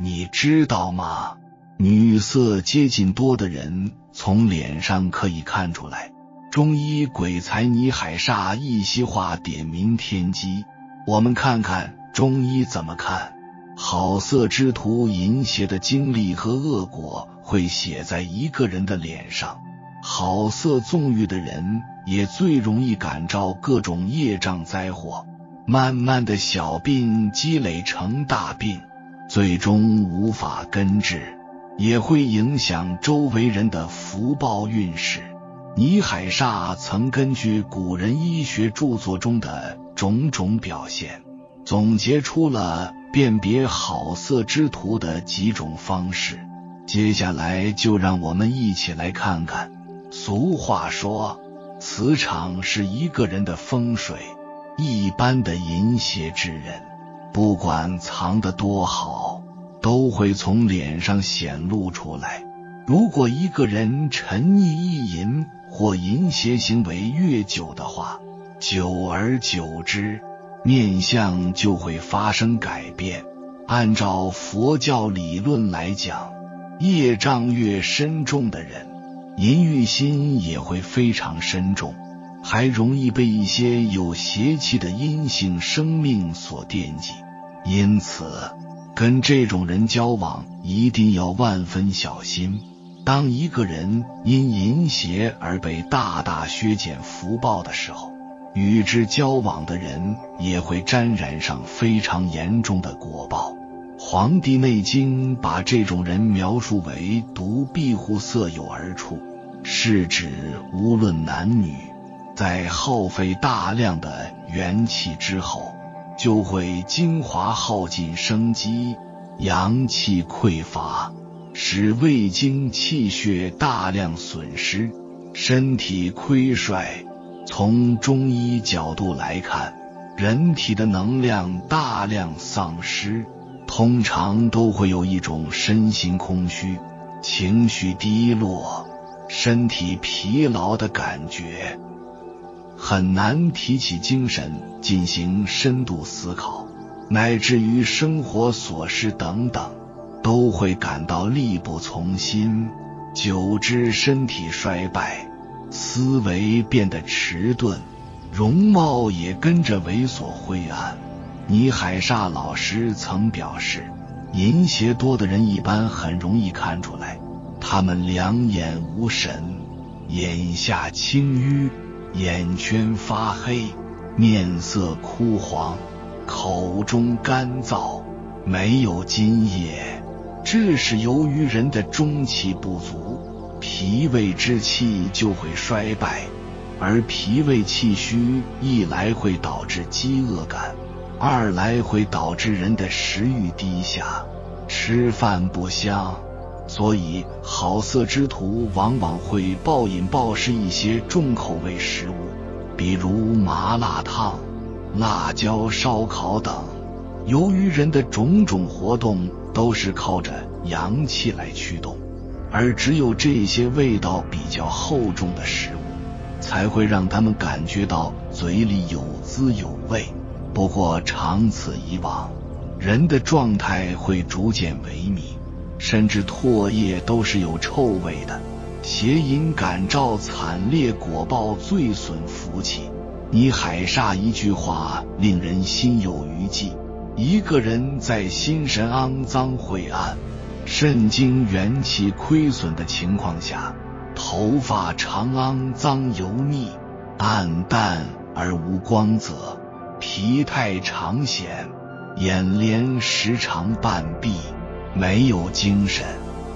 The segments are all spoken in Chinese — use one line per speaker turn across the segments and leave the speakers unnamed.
你知道吗？女色接近多的人从脸上可以看出来。中医鬼才倪海厦一席话点明天机，我们看看中医怎么看。好色之徒淫邪的经历和恶果会写在一个人的脸上，好色纵欲的人也最容易感召各种业障灾祸，慢慢的小病积累成大病，最终无法根治，也会影响周围人的福报运势。倪海厦曾根据古人医学著作中的种种表现，总结出了辨别好色之徒的几种方式。接下来就让我们一起来看看。俗话说，磁场是一个人的风水，一般的淫邪之人，不管藏得多好，都会从脸上显露出来。如果一个人沉溺意淫或淫邪行为越久的话，久而久之，面相就会发生改变。按照佛教理论来讲，业障越深重的人，淫欲心也会非常深重，还容易被一些有邪气的阴性生命所惦记。因此，跟这种人交往一定要万分小心。当一个人因淫邪而被大大削减福报的时候，与之交往的人也会沾染上非常严重的果报。黄帝内经把这种人描述为独庇护色友而处，是指无论男女，在耗费大量的元气之后，就会精华耗尽生机，阳气匮乏，使胃经气血大量损失，身体亏衰。从中医角度来看，人体的能量大量丧失，通常都会有一种身心空虚、情绪低落、身体疲劳的感觉，很难提起精神进行深度思考，乃至于生活琐事等等，都会感到力不从心，久之身体衰败，思维变得迟钝，容貌也跟着猥琐灰暗。倪海厦老师曾表示，淫邪多的人一般很容易看出来，他们两眼无神，眼下青瘀，眼圈发黑，面色枯黄，口中干燥，没有津液。这是由于人的中气不足，脾胃之气就会衰败，而脾胃气虚，一来会导致饥饿感，二来会导致人的食欲低下，吃饭不香。所以好色之徒往往会暴饮暴食一些重口味食物，比如麻辣烫、辣椒烧烤等。由于人的种种活动都是靠着阳气来驱动，而只有这些味道比较厚重的食物，才会让他们感觉到嘴里有滋有味。不过长此以往，人的状态会逐渐萎靡，甚至唾液都是有臭味的。邪淫感召惨烈果报，最损福气。倪海厦一句话令人心有余悸，一个人在心神肮脏晦暗、肾经元气亏损的情况下，头发常肮脏油腻、暗淡而无光泽，疲态常显，眼帘时常半闭，没有精神。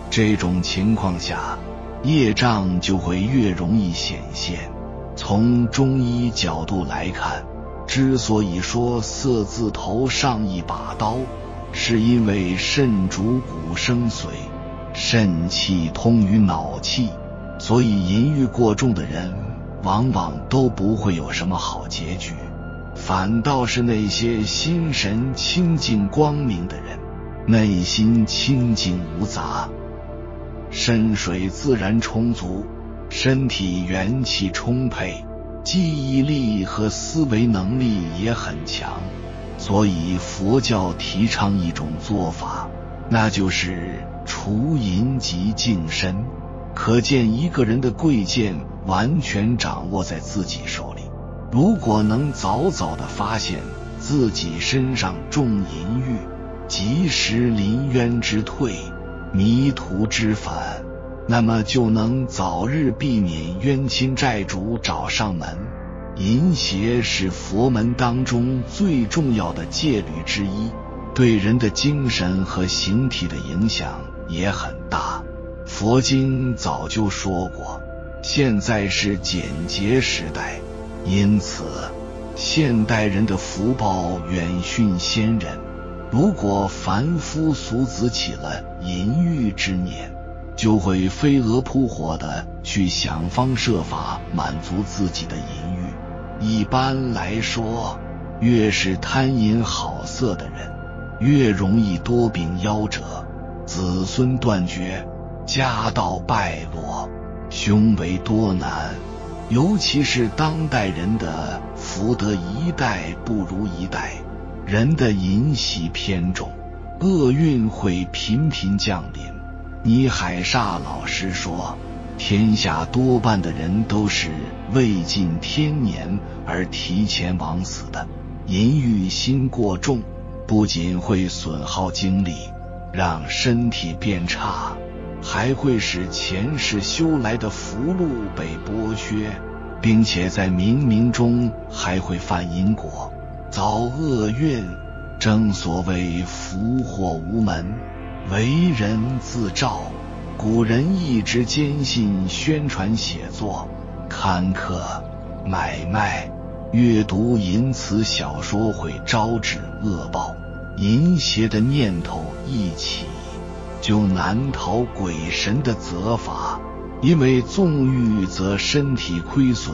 这种情况下，业障就会越容易显现。从中医角度来看，之所以说色字头上一把刀，是因为肾主骨生髓，肾气通于脑气，所以淫欲过重的人往往都不会有什么好结局，反倒是那些心神清净光明的人，内心清净无杂，肾水自然充足，身体元气充沛，记忆力和思维能力也很强。所以佛教提倡一种做法，那就是除淫及净身。可见一个人的贵贱完全掌握在自己手里。如果能早早地发现自己身上重淫欲，及时临渊之退，迷途之返，那么就能早日避免冤亲债主找上门。淫邪是佛门当中最重要的戒律之一，对人的精神和形体的影响也很大。佛经早就说过，现在是简洁时代，因此现代人的福报远逊先人。如果凡夫俗子起了淫欲之念，就会飞蛾扑火地去想方设法满足自己的淫欲。一般来说，越是贪淫好色的人，越容易多病夭折，子孙断绝，家道败落，凶为多难。尤其是当代人的福德一代不如一代，人的淫习偏重，厄运会频频降临。倪海厦老师说，天下多半的人都是未尽天年而提前枉死的。淫欲心过重，不仅会损耗精力，让身体变差，还会使前世修来的福禄被剥削，并且在冥冥中还会犯因果，遭厄运。正所谓福祸无门，为人自照。古人一直坚信宣传写作、刊刻、买卖、阅读淫词小说会招致恶报，淫邪的念头一起，就难逃鬼神的责罚。因为纵欲则身体亏损，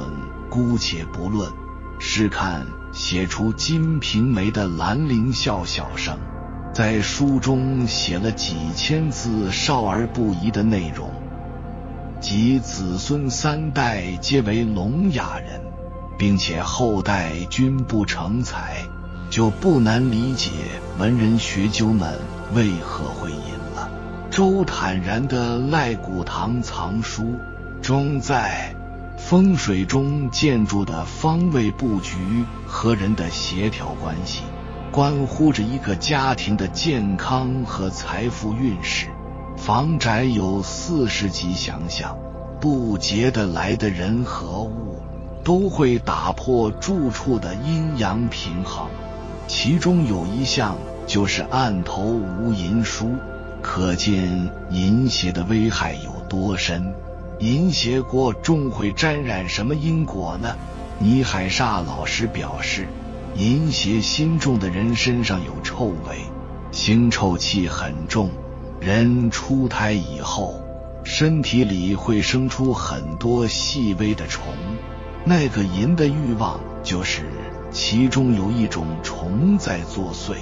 姑且不论，试看写出《金瓶梅》的兰陵笑小生，在书中写了几千字少儿不宜的内容，即子孙三代皆为聋哑人，并且后代均不成才，就不难理解文人学究们为何会淫了。周坦然的《赖古堂藏书》中在风水中建筑的方位布局和人的协调关系，关乎着一个家庭的健康和财富运势。房宅有40级祥象，不洁的来的人和物都会打破住处的阴阳平衡，其中有一项就是案头无淫书，可见淫邪的危害有多深。淫邪过重会沾染什么因果呢？倪海厦老师表示，淫邪心重的人身上有臭味，腥臭气很重，人出胎以后，身体里会生出很多细微的虫，那个淫的欲望就是其中有一种虫在作祟。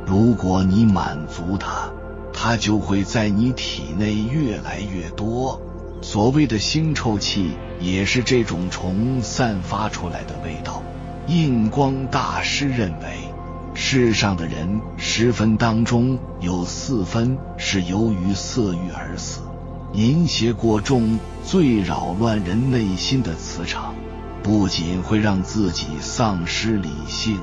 如果你满足它，它就会在你体内越来越多。所谓的腥臭气也是这种虫散发出来的味道。印光大师认为，世上的人10分当中有4分是由于色欲而死。淫邪过重最扰乱人内心的磁场，不仅会让自己丧失理性，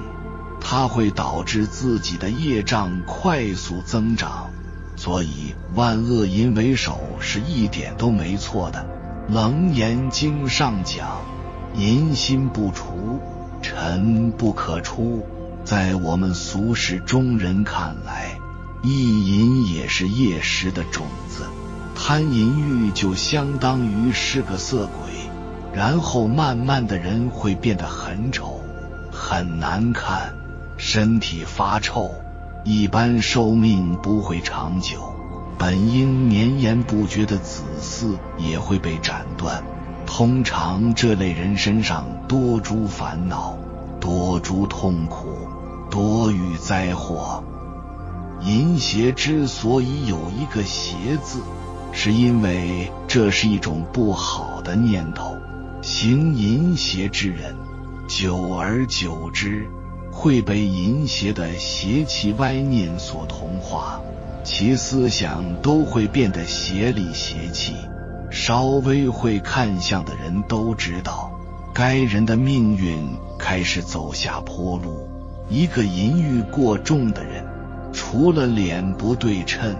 它会导致自己的业障快速增长。所以万恶淫为首是一点都没错的。楞严经上讲，淫心不除，尘不可出。在我们俗世中人看来，意淫也是业识的种子，贪淫欲就相当于是个色鬼，然后慢慢的人会变得很丑，很难看，身体发臭，一般寿命不会长久，本应绵延不绝的子嗣也会被斩断。通常这类人身上多诸烦恼，多诸痛苦，多遇灾祸。淫邪之所以有一个邪字，是因为这是一种不好的念头。行淫邪之人，久而久之会被淫邪的邪气歪念所同化，其思想都会变得邪里邪气。稍微会看相的人都知道，该人的命运开始走下坡路。一个淫欲过重的人，除了脸不对称，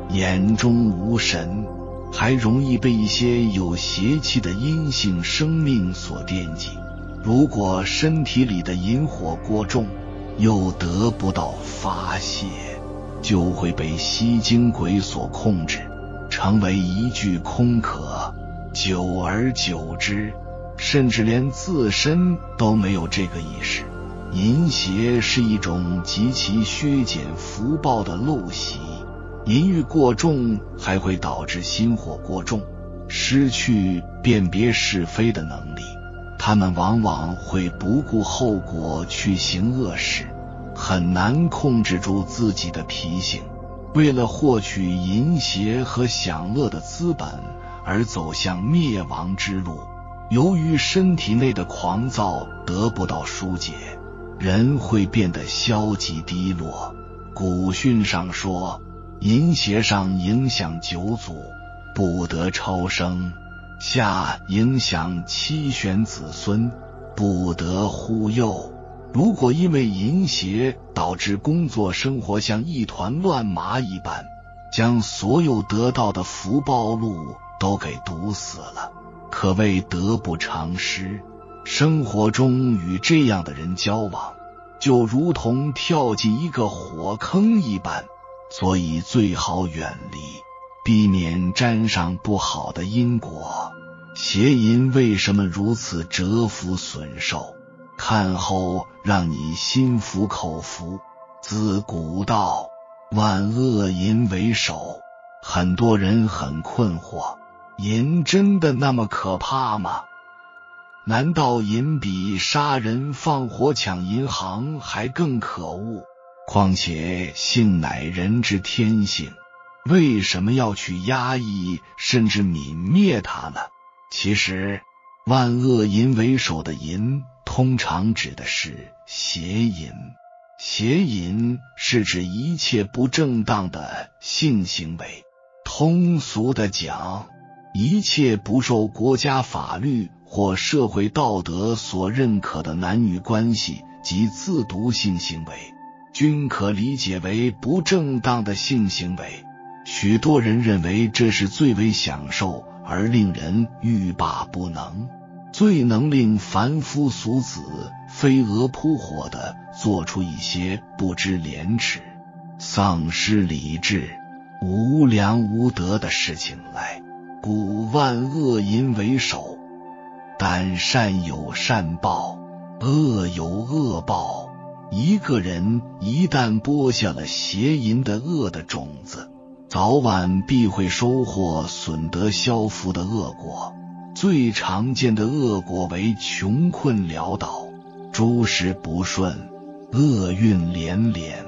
眼中无神，还容易被一些有邪气的阴性生命所惦记。如果身体里的淫火过重，又得不到发泄，就会被吸精鬼所控制，成为一具空壳。久而久之，甚至连自身都没有这个意识。淫邪是一种极其削减福报的陋习，淫欲过重还会导致心火过重，失去辨别是非的能力。他们往往会不顾后果去行恶事，很难控制住自己的脾性，为了获取淫邪和享乐的资本而走向灭亡之路。由于身体内的狂躁得不到疏解，人会变得消极低落。古训上说，淫邪上影响九祖，不得超生；下影响妻玄子孙，不得忽幼。如果因为淫邪导致工作生活像一团乱麻一般，将所有得到的福报路都给堵死了，可谓得不偿失。生活中与这样的人交往，就如同跳进一个火坑一般，所以最好远离，避免沾上不好的因果。邪淫为什么如此折福损寿？看后让你心服口服。自古道，万恶淫为首。很多人很困惑，淫真的那么可怕吗？难道淫比杀人放火抢银行还更可恶？况且性乃人之天性，为什么要去压抑甚至泯灭它呢？其实万恶淫为首的淫通常指的是邪淫。邪淫是指一切不正当的性行为，通俗的讲，一切不受国家法律或社会道德所认可的男女关系及自毒性行为，均可理解为不正当的性行为。许多人认为这是最为享受而令人欲罢不能，最能令凡夫俗子飞蛾扑火地做出一些不知廉耻、丧失理智、无良无德的事情来。故万恶淫为首，但善有善报，恶有恶报。一个人一旦播下了邪淫的恶的种子，早晚必会收获损德消福的恶果。最常见的恶果为穷困潦倒、诸事不顺、厄运连连、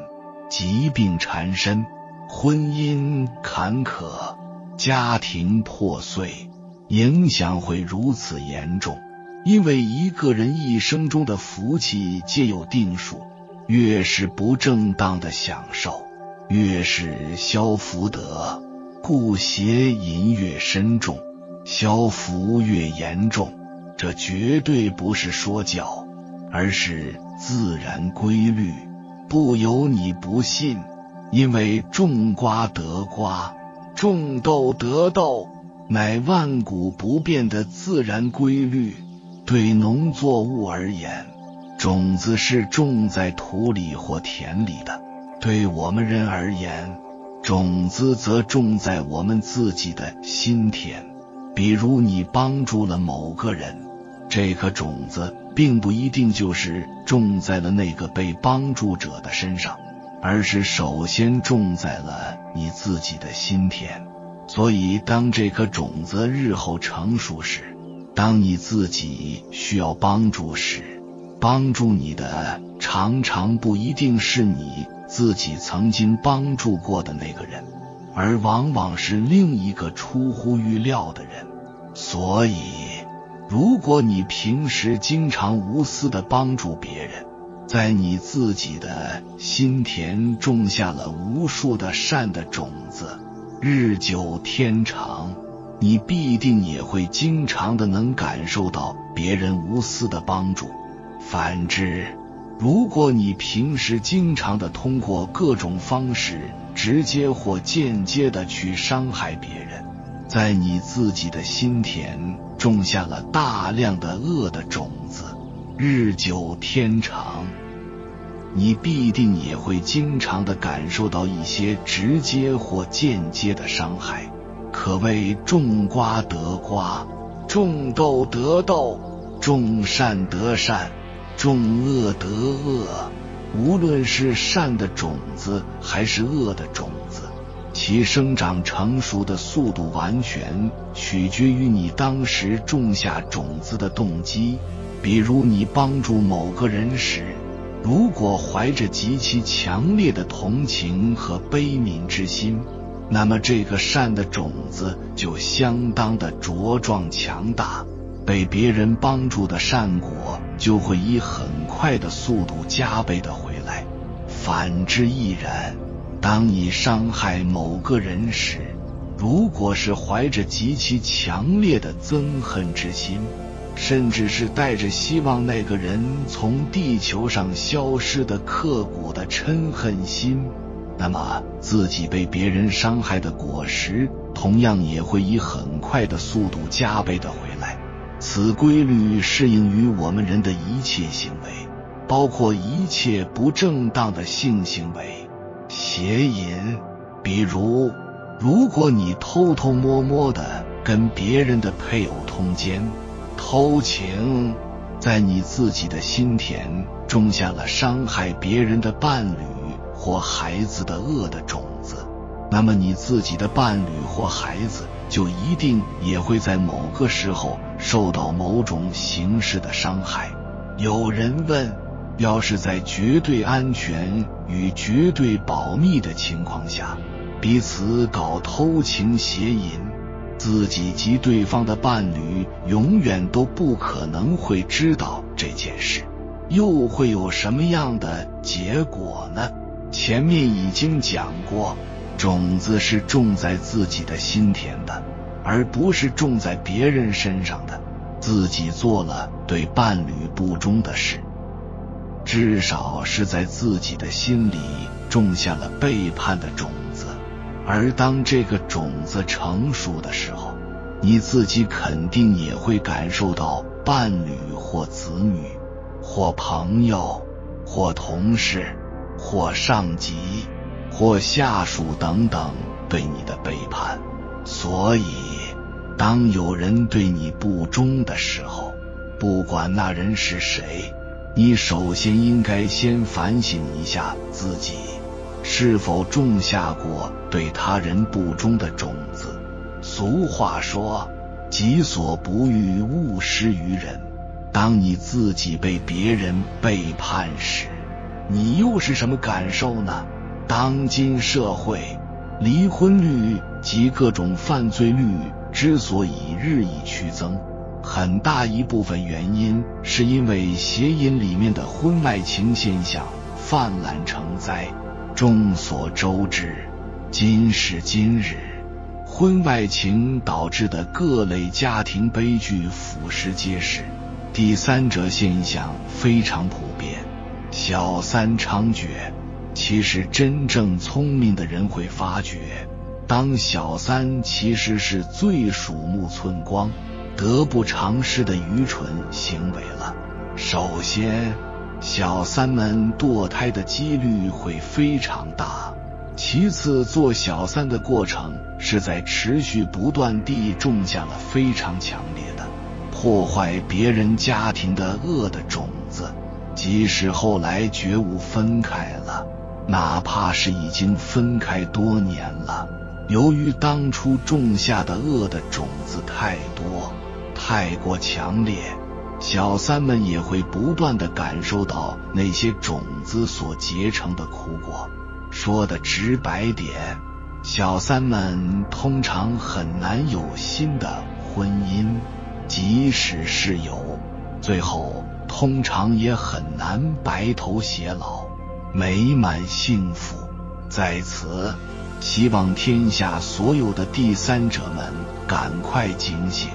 疾病缠身、婚姻坎坷、家庭破碎。影响会如此严重，因为一个人一生中的福气皆有定数，越是不正当的享受，越是消福德，故邪淫越深重，消福越严重。这绝对不是说教，而是自然规律，不由你不信。因为种瓜得瓜，种豆得豆，乃万古不变的自然规律。对农作物而言，种子是种在土里或田里的；对我们人而言，种子则种在我们自己的心田。比如你帮助了某个人，这颗种子并不一定就是种在了那个被帮助者的身上，而是首先种在了你自己的心田。所以当这颗种子日后成熟时，当你自己需要帮助时，帮助你的常常不一定是你自己曾经帮助过的那个人，而往往是另一个出乎预料的人。所以如果你平时经常无私地帮助别人，在你自己的心田种下了无数的善的种子，日久天长，你必定也会经常的能感受到别人无私的帮助。反之，如果你平时经常的通过各种方式直接或间接的去伤害别人，在你自己的心田种下了大量的恶的种子，日久天长，你必定也会经常的感受到一些直接或间接的伤害。可谓种瓜得瓜，种豆得豆，种善得善，种恶得恶。无论是善的种子还是恶的种子，其生长成熟的速度完全取决于你当时种下种子的动机。比如你帮助某个人时，如果怀着极其强烈的同情和悲悯之心，那么这个善的种子就相当的茁壮强大，被别人帮助的善果就会以很快的速度加倍的回来。反之亦然，当你伤害某个人时，如果是怀着极其强烈的憎恨之心，甚至是带着希望那个人从地球上消失的刻骨的嗔恨心，那么自己被别人伤害的果实同样也会以很快的速度加倍的回来。此规律适应于我们人的一切行为，包括一切不正当的性行为、邪淫。比如果你偷偷摸摸的跟别人的配偶通奸、偷情，在你自己的心田种下了伤害别人的伴侣或孩子的恶的种子，那么你自己的伴侣或孩子就一定也会在某个时候受到某种形式的伤害。有人问，要是在绝对安全与绝对保密的情况下，彼此搞偷情邪淫，自己及对方的伴侣永远都不可能会知道这件事，又会有什么样的结果呢？前面已经讲过，种子是种在自己的心田的，而不是种在别人身上的。自己做了对伴侣不忠的事，至少是在自己的心里种下了背叛的种子，而当这个种子成熟的时候，你自己肯定也会感受到伴侣或子女或朋友或同事或上级或下属等等对你的背叛。所以当有人对你不忠的时候，不管那人是谁，你首先应该先反省一下自己是否种下过对他人不忠的种子。俗话说，己所不欲，勿施于人。当你自己被别人背叛时，你又是什么感受呢？当今社会，离婚率及各种犯罪率之所以日益趋增，很大一部分原因是因为邪淫里面的婚外情现象泛滥成灾。众所周知，今时今日，婚外情导致的各类家庭悲剧俯拾皆是，第三者现象非常普遍，小三猖獗。其实真正聪明的人会发觉，当小三其实是最鼠目寸光、得不偿失的愚蠢行为了。首先，小三们堕胎的几率会非常大。其次，做小三的过程是在持续不断地种下了非常强烈的破坏别人家庭的恶的种子。即使后来觉悟分开了，哪怕是已经分开多年了，由于当初种下的恶的种子太多、太过强烈，小三们也会不断地感受到那些种子所结成的苦果。说的直白点，小三们通常很难有新的婚姻，即使是有，最后通常也很难白头偕老，美满幸福。在此，希望天下所有的第三者们赶快警醒，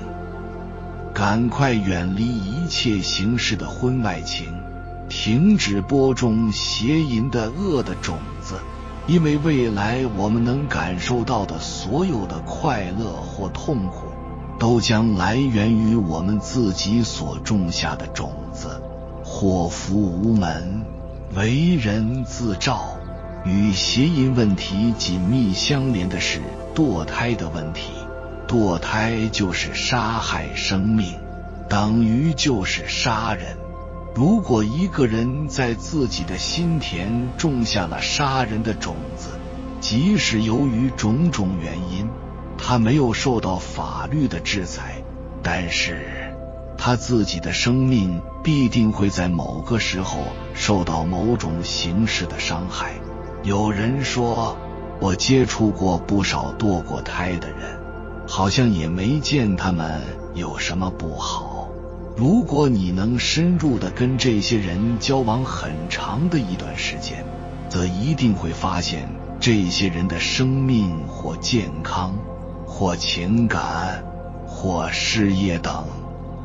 赶快远离一切形式的婚外情，停止播种邪淫的恶的种子，因为未来我们能感受到的所有的快乐或痛苦，都将来源于我们自己所种下的种子。祸福无门，为人自照。与邪淫问题紧密相连的是堕胎的问题。堕胎就是杀害生命，等于就是杀人。如果一个人在自己的心田种下了杀人的种子，即使由于种种原因，他没有受到法律的制裁，但是他自己的生命必定会在某个时候受到某种形式的伤害。有人说，我接触过不少堕过胎的人，好像也没见他们有什么不好。如果你能深入地跟这些人交往很长的一段时间，则一定会发现这些人的生命或健康或情感或事业等，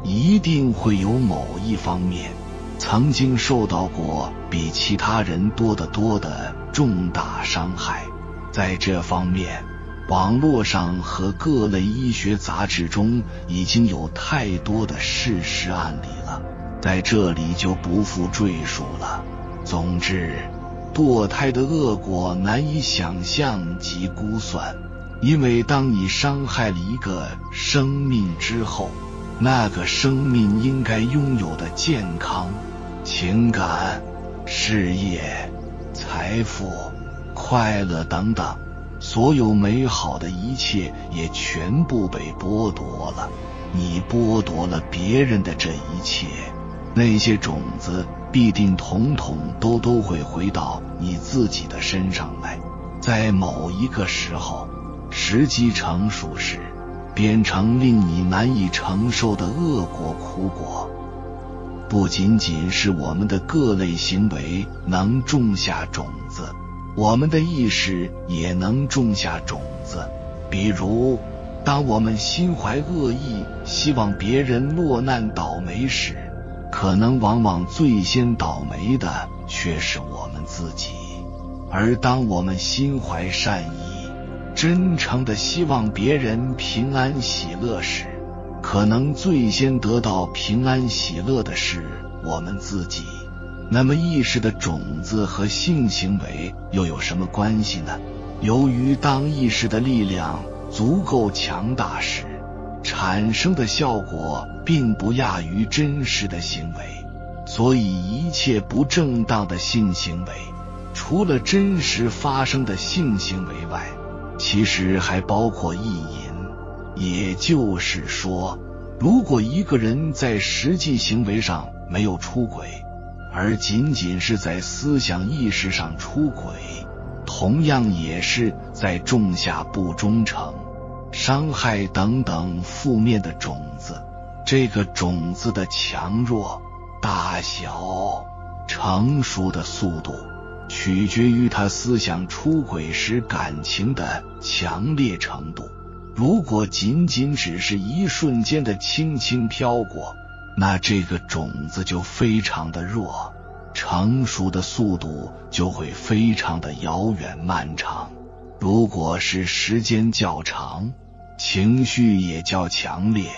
一定会有某一方面曾经受到过比其他人多得多的重大伤害。在这方面，网络上和各类医学杂志中已经有太多的事实案例了，在这里就不复赘述了。总之，堕胎的恶果难以想象及估算，因为当你伤害了一个生命之后，那个生命应该拥有的健康、情感、事业、财富、快乐等等，所有美好的一切也全部被剥夺了。你剥夺了别人的这一切，那些种子必定统统都会回到你自己的身上来，在某一个时候，时机成熟时，变成令你难以承受的恶果苦果。不仅仅是我们的各类行为能种下种子，我们的意识也能种下种子。比如，当我们心怀恶意，希望别人落难倒霉时，可能往往最先倒霉的却是我们自己。而当我们心怀善意，真诚地希望别人平安喜乐时，可能最先得到平安喜乐的是我们自己。那么意识的种子和性行为又有什么关系呢？由于当意识的力量足够强大时，产生的效果并不亚于真实的行为，所以一切不正当的性行为，除了真实发生的性行为外，其实还包括意淫。也就是说，如果一个人在实际行为上没有出轨，而仅仅是在思想意识上出轨，同样也是在种下不忠诚、伤害等等负面的种子。这个种子的强弱、大小、成熟的速度，取决于他思想出轨时感情的强烈程度。如果仅仅只是一瞬间的轻轻飘过，那这个种子就非常的弱，成熟的速度就会非常的遥远漫长。如果是时间较长，情绪也较强烈，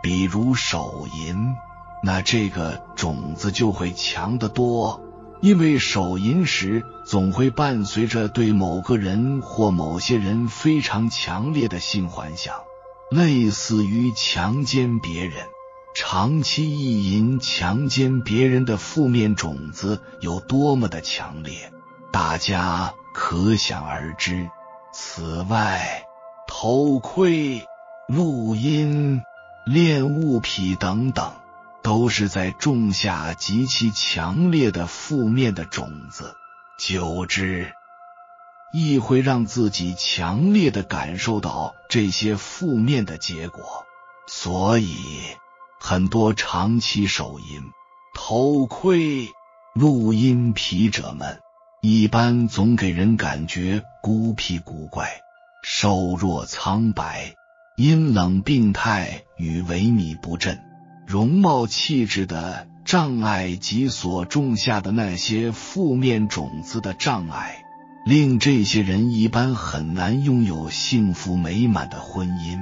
比如手淫，那这个种子就会强得多。因为手淫时总会伴随着对某个人或某些人非常强烈的性幻想，类似于强奸别人。长期意淫强奸别人的负面种子有多么的强烈，大家可想而知。此外，偷窥、录音、恋物癖等等，都是在种下极其强烈的负面的种子，久之亦会让自己强烈地感受到这些负面的结果。所以很多长期手淫、偷窥录音癖者们一般总给人感觉孤僻古怪、瘦弱苍白、阴冷病态与萎靡不振，容貌气质的障碍及所种下的那些负面种子的障碍，令这些人一般很难拥有幸福美满的婚姻。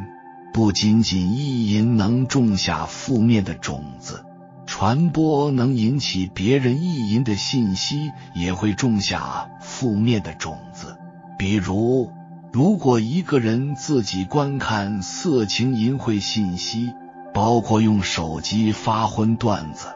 不仅仅意淫能种下负面的种子，传播能引起别人意淫的信息也会种下负面的种子。比如，如果一个人自己观看色情淫秽信息，包括用手机发荤段子、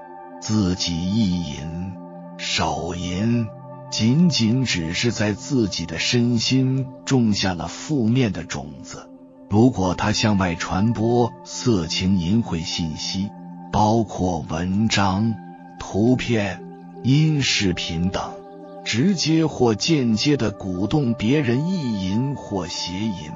自己意淫、手淫，仅仅只是在自己的身心种下了负面的种子。如果他向外传播色情淫秽信息，包括文章、图片、音视频等，直接或间接地鼓动别人意淫或邪淫，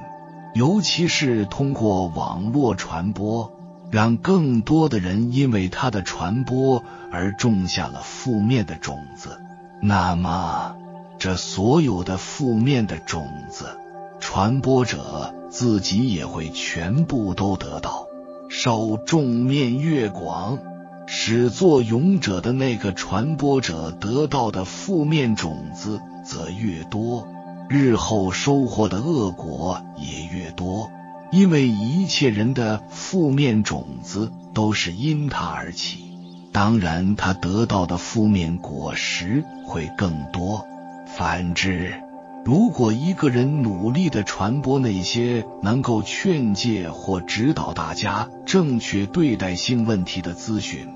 尤其是通过网络传播，让更多的人因为他的传播而种下了负面的种子，那么这所有的负面的种子，传播者自己也会全部都得到。受众面越广，始作俑者的那个传播者得到的负面种子则越多，日后收获的恶果也越多，因为一切人的负面种子都是因他而起，当然他得到的负面果实会更多。反之，如果一个人努力地传播那些能够劝诫或指导大家正确对待性问题的资讯，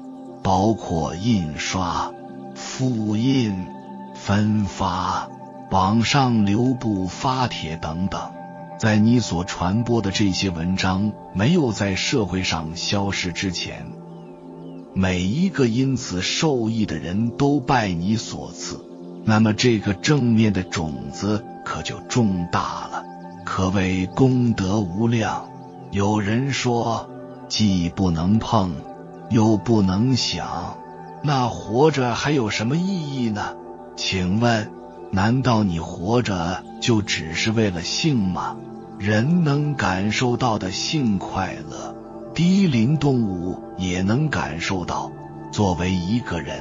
包括印刷、复印、分发、网上流布发帖等等，在你所传播的这些文章没有在社会上消失之前，每一个因此受益的人都拜你所赐，那么这个正面的种子可就种大了，可谓功德无量。有人说，既不能碰，又不能想，那活着还有什么意义呢？请问，难道你活着就只是为了性吗？人能感受到的性快乐，低龄动物也能感受到。作为一个人，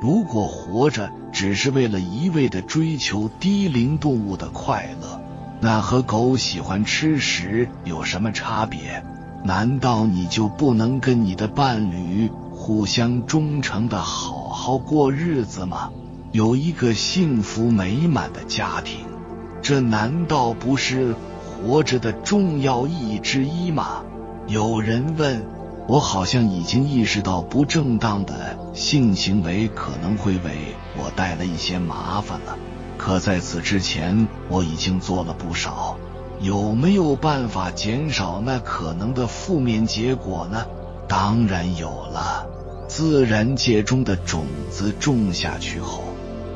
如果活着只是为了一味地追求低龄动物的快乐，那和狗喜欢吃屎有什么差别？难道你就不能跟你的伴侣互相忠诚地好好过日子吗？有一个幸福美满的家庭，这难道不是活着的重要意义之一吗？有人问，我好像已经意识到不正当的性行为可能会为我带来一些麻烦了，可在此之前我已经做了不少，有没有办法减少那可能的负面结果呢？当然有了。自然界中的种子种下去后，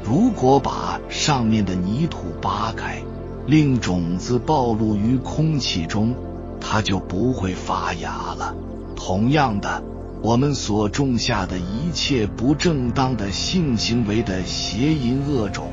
如果把上面的泥土扒开，令种子暴露于空气中，它就不会发芽了。同样的，我们所种下的一切不正当的性行为的邪淫恶种，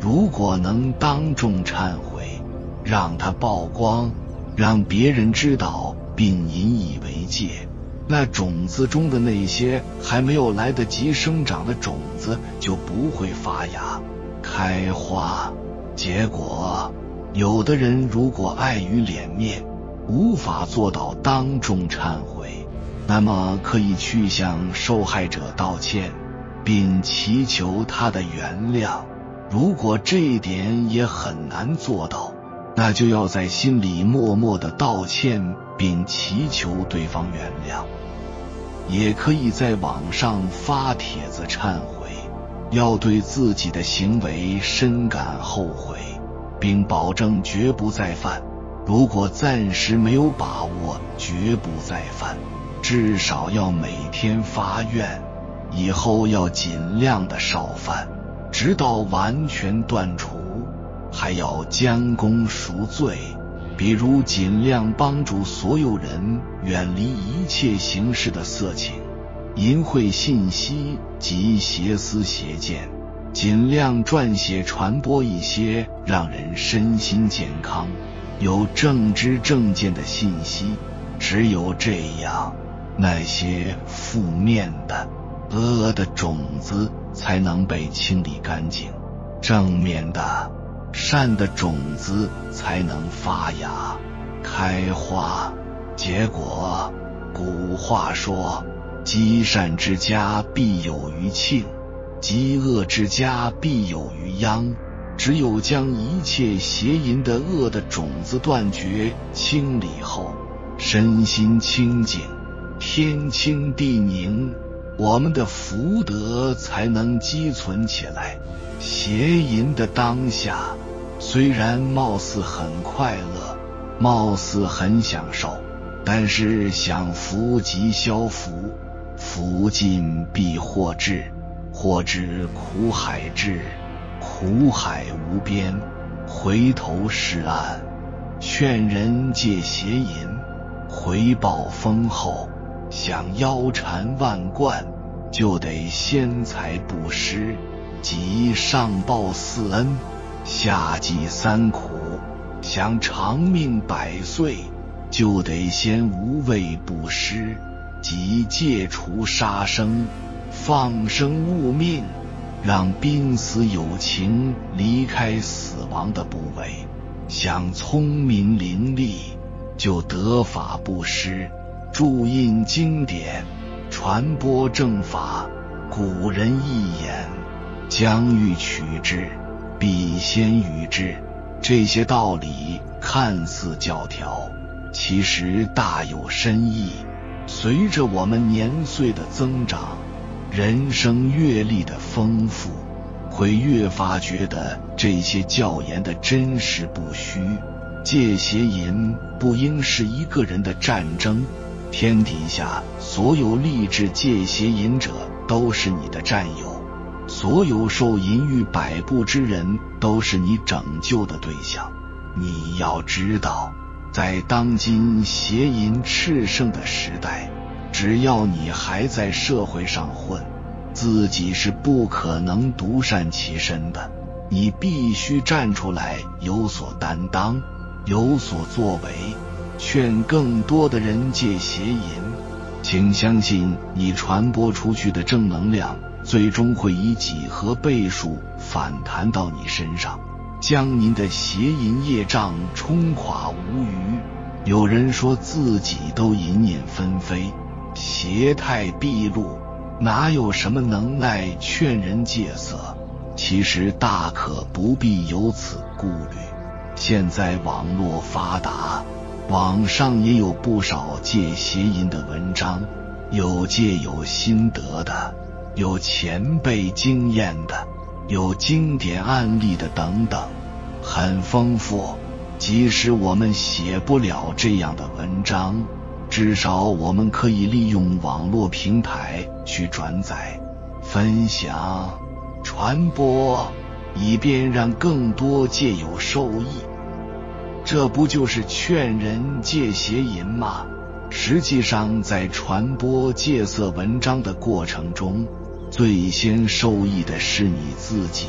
如果能当众忏悔，让它曝光，让别人知道并引以为戒，那种子中的那些还没有来得及生长的种子就不会发芽、开花结果。有的人如果碍于脸面，无法做到当众忏悔，那么可以去向受害者道歉，并祈求他的原谅。如果这一点也很难做到，那就要在心里默默地道歉，并祈求对方原谅。也可以在网上发帖子忏悔，要对自己的行为深感后悔，并保证绝不再犯。如果暂时没有把握绝不再犯，至少要每天发愿，以后要尽量的少犯，直到完全断除。还要将功赎罪，比如尽量帮助所有人远离一切形式的色情，淫秽信息及邪思邪见，尽量撰写传播一些让人身心健康、有正知正见的信息。只有这样，那些负面的、恶的种子才能被清理干净，正面的、善的种子才能发芽、开花、结果。古话说，积善之家必有余庆，积恶之家必有余殃。只有将一切邪淫的恶的种子断绝清理后，身心清净，天清地宁，我们的福德才能积存起来。邪淫的当下，虽然貌似很快乐，貌似很享受，但是享福即消福，福尽必祸至，祸至苦海至，苦海无边，回头是岸。劝人戒邪淫，回报丰厚，想腰缠万贯，就得先财布施，即上报四恩，下济三苦。想长命百岁，就得先无畏布施，即戒除杀生，放生物命，让濒死有情离开死亡的部位。想聪明伶俐，就得法布施，注印经典，传播正法。古人一言，将欲取之，必先予之。这些道理看似教条，其实大有深意。随着我们年岁的增长，人生阅历的丰富，会越发觉得这些教言的真实不虚。戒邪淫不应是一个人的战争，天底下所有立志戒邪淫者都是你的战友，所有受淫欲摆布之人都是你拯救的对象。你要知道，在当今邪淫炽盛的时代，只要你还在社会上混，自己是不可能独善其身的，你必须站出来，有所担当，有所作为，劝更多的人戒邪淫。请相信，你传播出去的正能量最终会以几何倍数反弹到你身上，将您的邪淫业障冲垮无余。有人说自己都淫念纷飞，邪态毕露，哪有什么能耐劝人戒色？其实大可不必有此顾虑。现在网络发达，网上也有不少戒邪淫的文章，有戒有心得的，有前辈经验的，有经典案例的等等，很丰富。即使我们写不了这样的文章，至少我们可以利用网络平台去转载、分享、传播，以便让更多戒友受益。这不就是劝人戒邪淫吗？实际上，在传播戒色文章的过程中，最先受益的是你自己，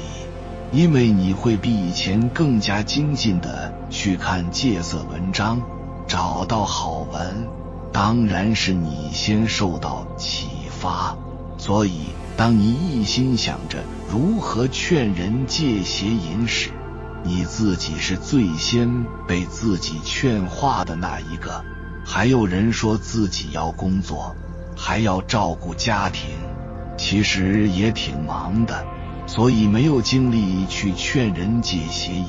因为你会比以前更加精进地去看戒色文章，找到好文，当然是你先受到启发。所以当你一心想着如何劝人戒邪淫时，你自己是最先被自己劝化的那一个。还有人说自己要工作，还要照顾家庭，其实也挺忙的，所以没有精力去劝人戒邪淫。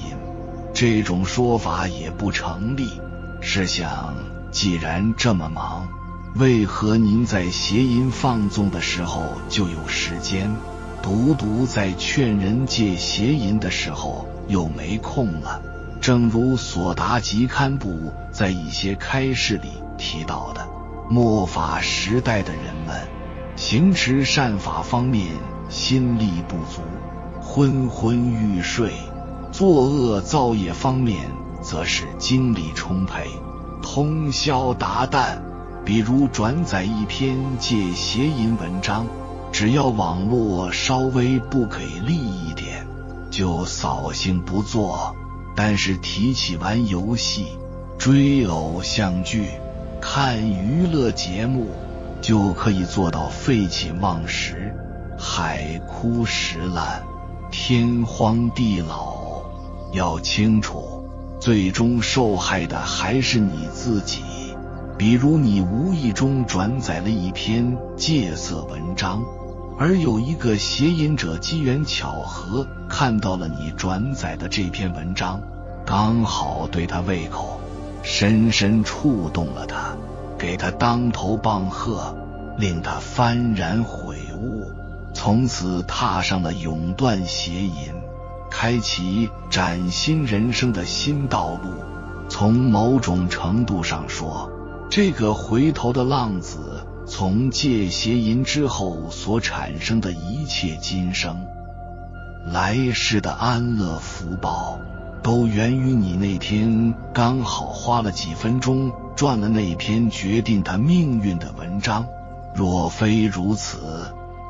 这种说法也不成立。试想，既然这么忙，为何您在邪淫放纵的时候就有时间，独独在劝人戒邪淫的时候又没空了？正如索达吉堪布在一些开示里提到的，末法时代的人们行持善法方面心力不足，昏昏欲睡；作恶造业方面则是精力充沛，通宵达旦。比如转载一篇借谐音文章，只要网络稍微不给力一点，就扫兴不做。但是提起玩游戏、追偶像剧、看娱乐节目，就可以做到废寝忘食、海枯石烂、天荒地老。要清楚，最终受害的还是你自己。比如你无意中转载了一篇戒色文章，而有一个谐音者机缘巧合看到了你转载的这篇文章，刚好对他胃口，深深触动了他，给他当头棒喝，令他幡然悔悟，从此踏上了永断邪淫，开启崭新人生的新道路。从某种程度上说，这个回头的浪子从戒邪淫之后所产生的一切今生来世的安乐福报，都源于你那天刚好花了几分钟转了那篇决定他命运的文章。若非如此，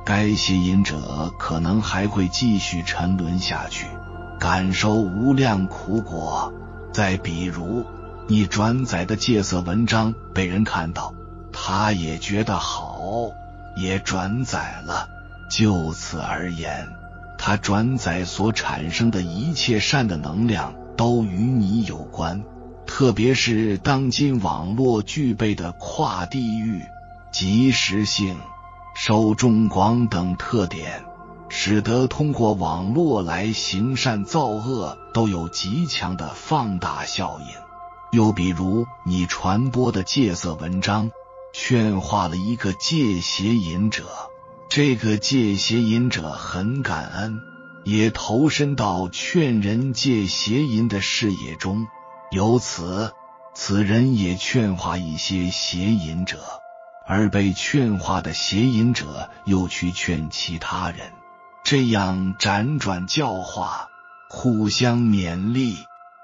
该邪淫者可能还会继续沉沦下去，感受无量苦果。再比如，你转载的戒色文章被人看到，他也觉得好，也转载了。就此而言，他转载所产生的一切善的能量都与你有关。特别是当今网络具备的跨地域、即时性、受众广等特点，使得通过网络来行善造恶都有极强的放大效应。又比如你传播的戒色文章劝化了一个戒邪淫者，这个戒邪淫者很感恩，也投身到劝人戒邪淫的事业中，由此人也劝化一些邪淫者，而被劝化的邪淫者又去劝其他人，这样辗转教化，互相勉励，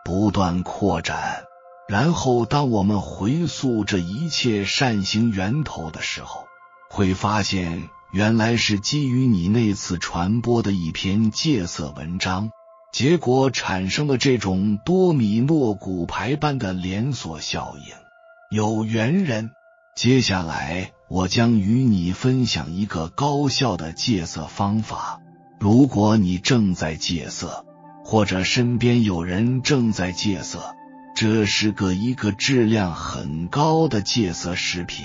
不断扩展。然后当我们回溯这一切善行源头的时候，会发现原来是基于你那次传播的一篇戒色文章，结果产生了这种多米诺骨牌般的连锁效应。有缘人，接下来我将与你分享一个高效的戒色方法。如果你正在戒色，或者身边有人正在戒色，这是一个质量很高的戒色视频，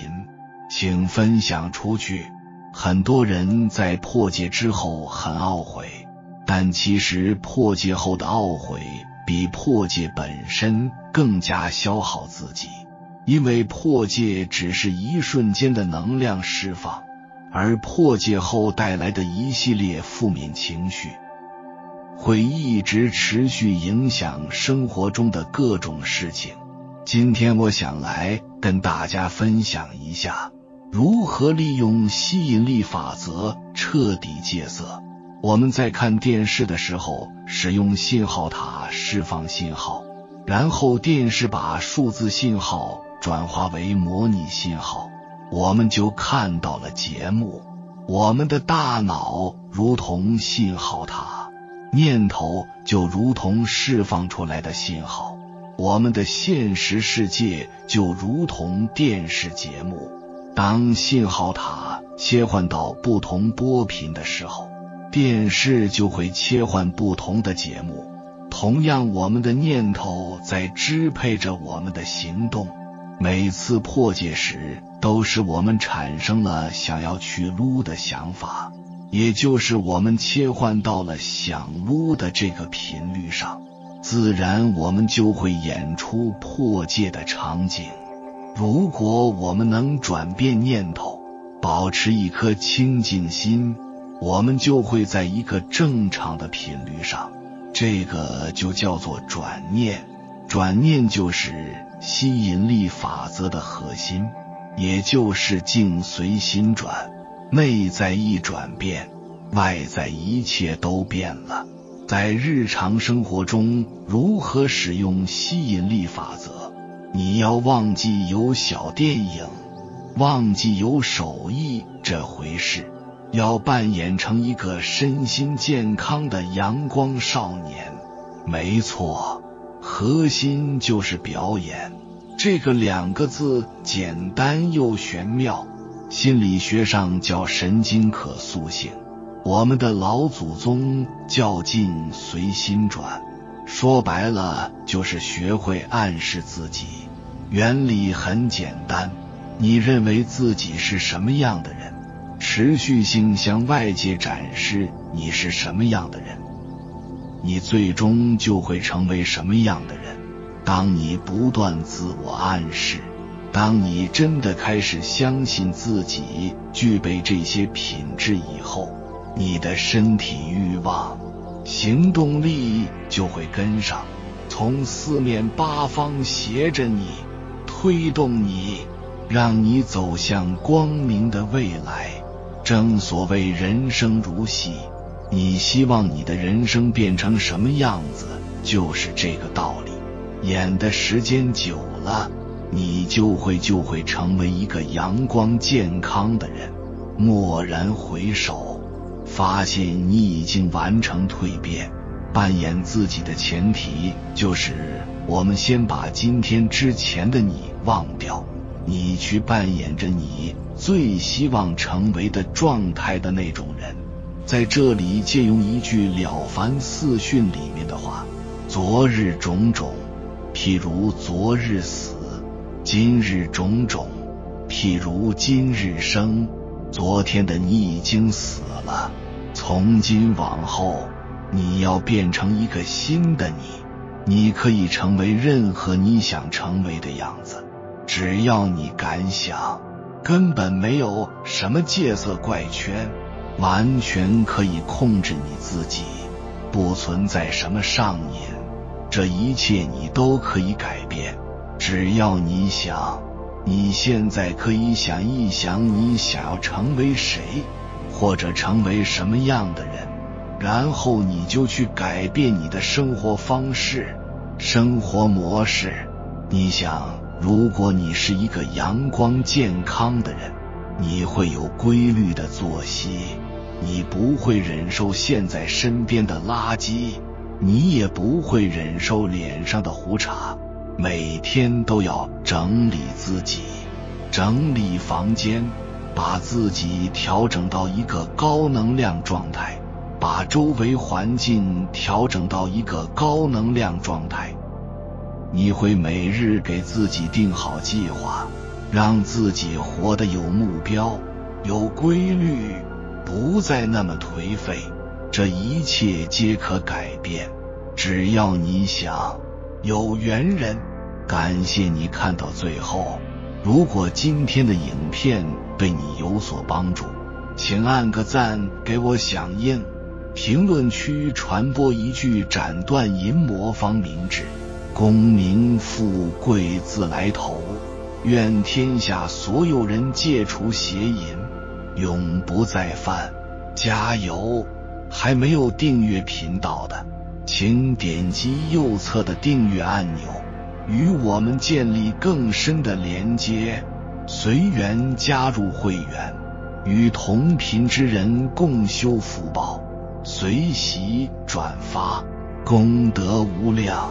请分享出去。很多人在破戒之后很懊悔，但其实破戒后的懊悔比破戒本身更加消耗自己，因为破戒只是一瞬间的能量释放，而破戒后带来的一系列负面情绪会一直持续影响生活中的各种事情。今天我想来跟大家分享一下如何利用吸引力法则彻底戒色。我们在看电视的时候使用信号塔释放信号，然后电视把数字信号转化为模拟信号，我们就看到了节目。我们的大脑如同信号塔，念头就如同释放出来的信号，我们的现实世界就如同电视节目。当信号塔切换到不同波频的时候，电视就会切换不同的节目。同样，我们的念头在支配着我们的行动。每次破戒时，都使我们产生了想要去撸的想法，也就是我们切换到了想撸的这个频率上，自然我们就会演出破戒的场景。如果我们能转变念头，保持一颗清净心，我们就会在一个正常的频率上，这个就叫做转念。转念就是吸引力法则的核心，也就是境随心转，内在一转变，外在一切都变了。在日常生活中如何使用吸引力法则？你要忘记有小电影忘记有手艺这回事，要扮演成一个身心健康的阳光少年。没错，核心就是表演。这个2个字简单又玄妙，心理学上叫神经可塑性，我们的老祖宗较劲随心转，说白了就是学会暗示自己。原理很简单，你认为自己是什么样的人，持续性向外界展示你是什么样的人，你最终就会成为什么样的人。当你不断自我暗示，当你真的开始相信自己具备这些品质以后，你的身体欲望、行动力就会跟上，从4面8方携着你，推动你，让你走向光明的未来。正所谓人生如戏，你希望你的人生变成什么样子，就是这个道理。演的时间久了，你就会成为一个阳光健康的人。蓦然回首，发现你已经完成蜕变。扮演自己的前提就是我们先把今天之前的你忘掉，你去扮演着你最希望成为的状态的那种人。在这里借用一句《了凡四训》里面的话，昨日种种，譬如昨日死；今日种种，譬如今日生。昨天的你已经死了，从今往后你要变成一个新的你。你可以成为任何你想成为的样子，只要你敢想，根本没有什么戒色怪圈，完全可以控制你自己，不存在什么上瘾，这一切你都可以改变。只要你想，你现在可以想一想你想要成为谁，或者成为什么样的人，然后你就去改变你的生活方式、生活模式。你想，如果你是一个阳光健康的人，你会有规律的作息，你不会忍受现在身边的垃圾，你也不会忍受脸上的胡茬。每天都要整理自己，整理房间，把自己调整到一个高能量状态，把周围环境调整到一个高能量状态。你会每日给自己定好计划，让自己活得有目标、有规律，不再那么颓废。这一切皆可改变，只要你想。有缘人，感谢你看到最后。如果今天的影片对你有所帮助，请按个赞给我响应，评论区传播一句斩断淫魔方明志，功名富贵自来投，愿天下所有人戒除邪淫，永不再犯。加油！还没有订阅频道的，请点击右侧的订阅按钮，与我们建立更深的连接，随缘加入会员，与同频之人共修福报，随喜转发，功德无量。